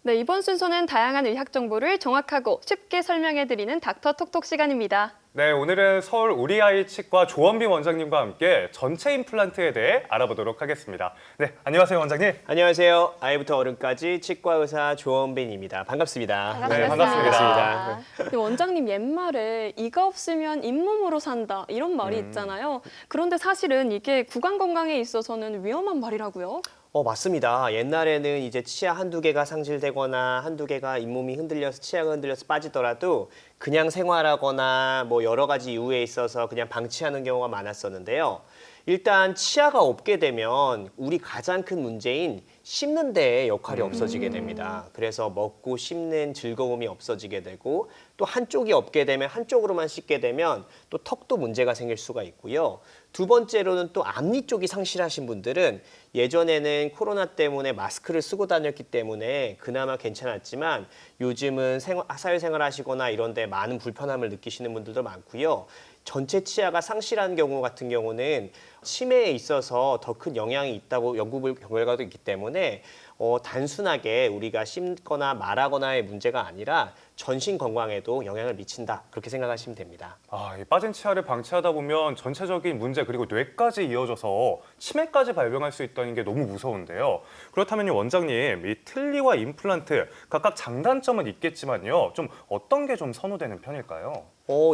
네, 이번 순서는 다양한 의학 정보를 정확하고 쉽게 설명해드리는 닥터톡톡 시간입니다. 네, 오늘은 서울 우리아이 치과 조원빈 원장님과 함께 전체 임플란트에 대해 알아보도록 하겠습니다. 네, 안녕하세요, 원장님. 안녕하세요. 아이부터 어른까지 치과 의사 조원빈입니다. 반갑습니다. 네, 반갑습니다. 근데 원장님 옛말에 이가 없으면 잇몸으로 산다 이런 말이 있잖아요. 그런데 사실은 이게 구강 건강에 있어서는 위험한 말이라고요? 맞습니다. 옛날에는 이제 치아 한두 개가 상실되거나 한두 개가 잇몸이 흔들려서 치아가 흔들려서 빠지더라도 그냥 생활하거나 뭐 여러 가지 이유에 있어서 그냥 방치하는 경우가 많았었는데요. 일단 치아가 없게 되면 우리 가장 큰 문제인 씹는 데에 역할이 없어지게 됩니다. 그래서 먹고 씹는 즐거움이 없어지게 되고 또 한쪽이 없게 되면 한쪽으로만 씹게 되면 또 턱도 문제가 생길 수가 있고요. 두 번째로는 또 앞니 쪽이 상실하신 분들은 예전에는 코로나 때문에 마스크를 쓰고 다녔기 때문에 그나마 괜찮았지만 요즘은 사회생활 하시거나 이런 데 많은 불편함을 느끼시는 분들도 많고요. 전체 치아가 상실한 경우 같은 경우는 치매에 있어서 더 큰 영향이 있다고 연구 결과도 있기 때문에 단순하게 우리가 씹거나 말하거나의 문제가 아니라 전신 건강에도 영향을 미친다. 그렇게 생각하시면 됩니다. 이 빠진 치아를 방치하다 보면 전체적인 문제 그리고 뇌까지 이어져서 치매까지 발병할 수 있다는 게 너무 무서운데요. 그렇다면 원장님, 이 틀니와 임플란트 각각 장단점은 있겠지만요. 좀 어떤 게 좀 선호되는 편일까요?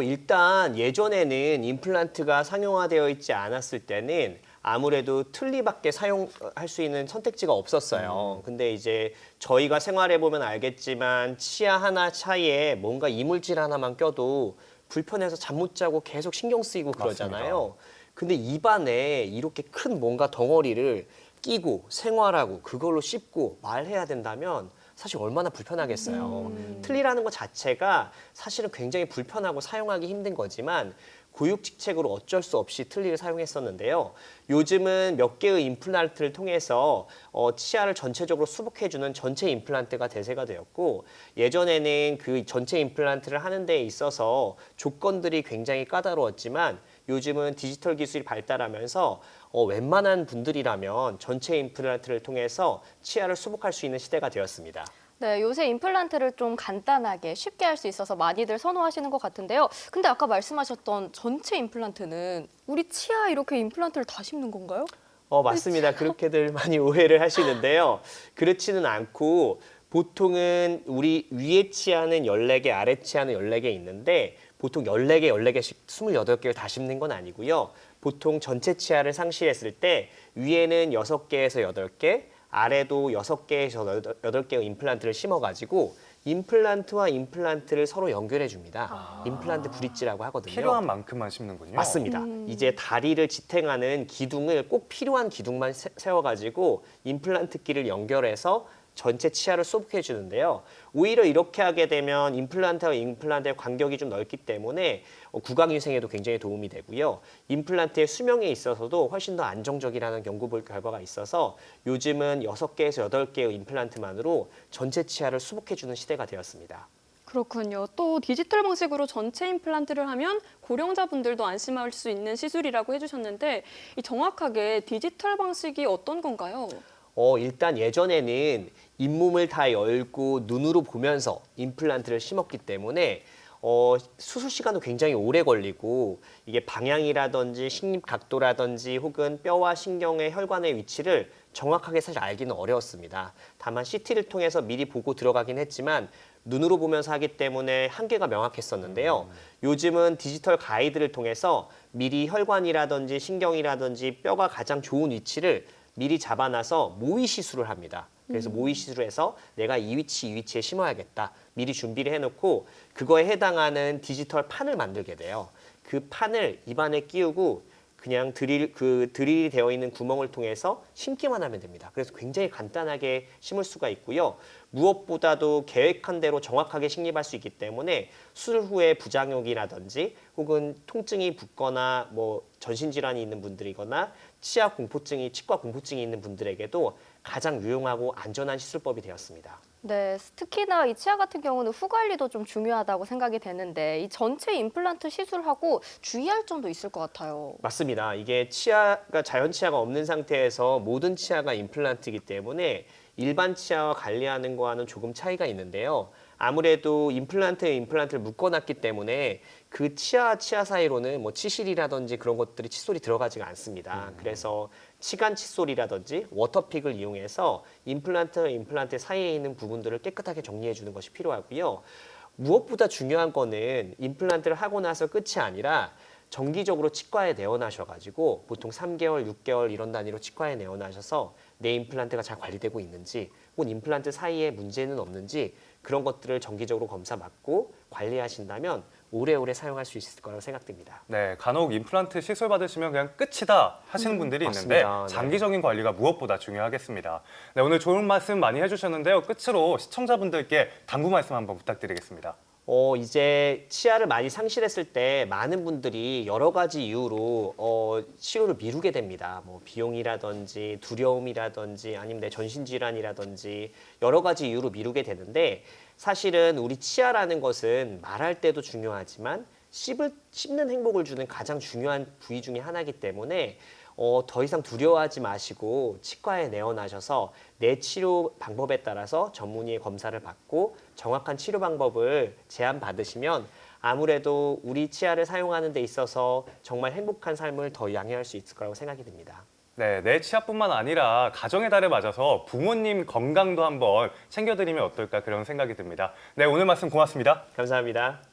일단 예전에는 임플란트가 상용화되어 있지 않았을 때는 아무래도 틀니밖에 사용할 수 있는 선택지가 없었어요. 근데 이제 저희가 생활해보면 알겠지만 치아 하나 차이에 뭔가 이물질 하나만 껴도 불편해서 잠 못 자고 계속 신경 쓰이고 그러잖아요. 근데 입안에 이렇게 큰 뭔가 덩어리를 끼고 생활하고 그걸로 씹고 말해야 된다면 사실 얼마나 불편하겠어요. 틀니라는 것 자체가 사실은 굉장히 불편하고 사용하기 힘든 거지만 고육직책으로 어쩔 수 없이 틀니를 사용했었는데요. 요즘은 몇 개의 임플란트를 통해서 치아를 전체적으로 수복해주는 전체 임플란트가 대세가 되었고 예전에는 그 전체 임플란트를 하는 데 있어서 조건들이 굉장히 까다로웠지만 요즘은 디지털 기술이 발달하면서 웬만한 분들이라면 전체 임플란트를 통해서 치아를 수복할 수 있는 시대가 되었습니다. 네, 요새 임플란트를 좀 간단하게 쉽게 할 수 있어서 많이들 선호하시는 것 같은데요. 근데 아까 말씀하셨던 전체 임플란트는 우리 치아 이렇게 임플란트를 다 심는 건가요? 맞습니다. 그렇게들 많이 오해를 하시는데요. 그렇지는 않고 보통은 우리 위에 치아는 14개, 아래 치아는 14개 있는데 보통 14개, 14개씩 28개를 다 심는 건 아니고요. 보통 전체 치아를 상실했을 때 위에는 6개에서 8개, 아래도 6개에서 8개의 임플란트를 심어가지고 임플란트와 임플란트를 서로 연결해 줍니다. 임플란트 브릿지라고 하거든요. 필요한 만큼만 심는군요. 맞습니다. 이제 다리를 지탱하는 기둥을 꼭 필요한 기둥만 세워가지고 임플란트끼를 연결해서 전체 치아를 수복해 주는데요. 오히려 이렇게 하게 되면 임플란트와 임플란트의 간격이 좀 넓기 때문에 구강위생에도 굉장히 도움이 되고요. 임플란트의 수명에 있어서도 훨씬 더 안정적이라는 연구 결과가 있어서 요즘은 6개에서 8개의 임플란트만으로 전체 치아를 수복해 주는 시대가 되었습니다. 그렇군요. 또 디지털 방식으로 전체 임플란트를 하면 고령자분들도 안심할 수 있는 시술이라고 해주셨는데 이 정확하게 디지털 방식이 어떤 건가요? 일단 예전에는 잇몸을 다 열고 눈으로 보면서 임플란트를 심었기 때문에 수술 시간도 굉장히 오래 걸리고 이게 방향이라든지 식립 각도라든지 혹은 뼈와 신경의 혈관의 위치를 정확하게 사실 알기는 어려웠습니다. 다만 CT를 통해서 미리 보고 들어가긴 했지만 눈으로 보면서 하기 때문에 한계가 명확했었는데요. 요즘은 디지털 가이드를 통해서 미리 혈관이라든지 신경이라든지 뼈가 가장 좋은 위치를 미리 잡아놔서 모의 시술을 합니다. 그래서 모의 시술에서 내가 이 위치에 심어야겠다. 미리 준비를 해놓고 그거에 해당하는 디지털 판을 만들게 돼요. 그 판을 입안에 끼우고 그냥 드릴이 되어 있는 구멍을 통해서 심기만 하면 됩니다. 그래서 굉장히 간단하게 심을 수가 있고요. 무엇보다도 계획한 대로 정확하게 식립할 수 있기 때문에 수술 후에 부작용이라든지 혹은 통증이 붓거나 뭐 전신질환이 있는 분들이거나 치과 공포증이 있는 분들에게도 가장 유용하고 안전한 시술법이 되었습니다. 네, 특히나 이 치아 같은 경우는 후 관리도 좀 중요하다고 생각이 되는데 이 전체 임플란트 시술하고 주의할 점도 있을 것 같아요. 맞습니다. 이게 자연 치아가 없는 상태에서 모든 치아가 임플란트이기 때문에 일반 치아와 관리하는 거와는 조금 차이가 있는데요. 아무래도 임플란트를 묶어놨기 때문에 그 치아 사이로는 뭐 치실이라든지 그런 것들이 칫솔이 들어가지가 않습니다. 그래서 치간 칫솔이라든지 워터픽을 이용해서 임플란트 사이에 있는 부분들을 깨끗하게 정리해 주는 것이 필요하고요. 무엇보다 중요한 거는 임플란트를 하고 나서 끝이 아니라 정기적으로 치과에 내원하셔가지고 보통 3개월, 6개월 이런 단위로 치과에 내원하셔서 내 임플란트가 잘 관리되고 있는지 혹은 임플란트 사이에 문제는 없는지 그런 것들을 정기적으로 검사 받고 관리하신다면 오래오래 사용할 수 있을 거라고 생각됩니다. 네, 간혹 임플란트 시술 받으시면 그냥 끝이다 하시는 분들이 있는데 맞습니다. 네. 장기적인 관리가 무엇보다 중요하겠습니다. 네, 오늘 좋은 말씀 많이 해주셨는데요. 끝으로 시청자분들께 당부 말씀 한번 부탁드리겠습니다. 이제 치아를 많이 상실했을 때 많은 분들이 여러 가지 이유로 치료를 미루게 됩니다. 뭐 비용이라든지 두려움이라든지 아니면 내 전신질환이라든지 여러 가지 이유로 미루게 되는데 사실은 우리 치아라는 것은 말할 때도 중요하지만 씹는 행복을 주는 가장 중요한 부위 중에 하나이기 때문에 더 이상 두려워하지 마시고 치과에 내원하셔서 내 치료 방법에 따라서 전문의의 검사를 받고 정확한 치료 방법을 제안받으시면 아무래도 우리 치아를 사용하는 데 있어서 정말 행복한 삶을 더 양해할 수 있을 거라고 생각이 듭니다. 네, 내 치아뿐만 아니라 가정의 달을 맞아서 부모님 건강도 한번 챙겨드리면 어떨까 그런 생각이 듭니다. 네, 오늘 말씀 고맙습니다. 감사합니다.